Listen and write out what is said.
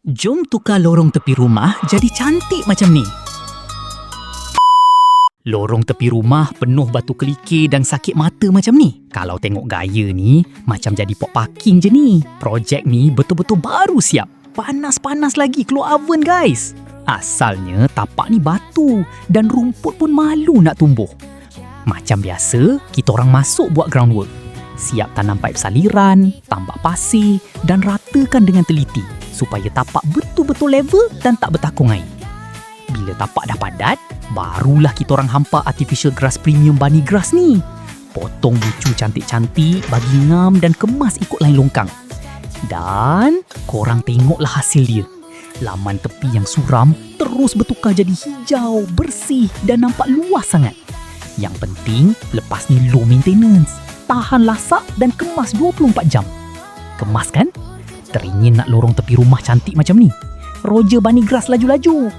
Jom tukar lorong tepi rumah jadi cantik macam ni. Lorong tepi rumah penuh batu kelikir dan sakit mata macam ni. Kalau tengok gaya ni, macam jadi pot parking je ni. Projek ni betul-betul baru siap. Panas-panas lagi keluar oven guys. Asalnya tapak ni batu dan rumput pun malu nak tumbuh. Macam biasa, kita orang masuk buat groundwork. Siap tanam paip saliran, tambak pasir dan ratakan dengan teliti supaya tapak betul-betul level dan tak bertakung air. Bila tapak dah padat, barulah kita orang hampa artificial grass premium bunny grass ni. Potong bucu cantik-cantik, bagi ngam dan kemas ikut lain longkang. Dan korang tengoklah hasil dia. Laman tepi yang suram terus bertukar jadi hijau, bersih dan nampak luas sangat. Yang penting, lepas ni low maintenance. Tahan lasak dan kemas 24 jam. Kemas kan? Teringin nak lorong tepi rumah cantik macam ni? Roger bunny grass laju-laju.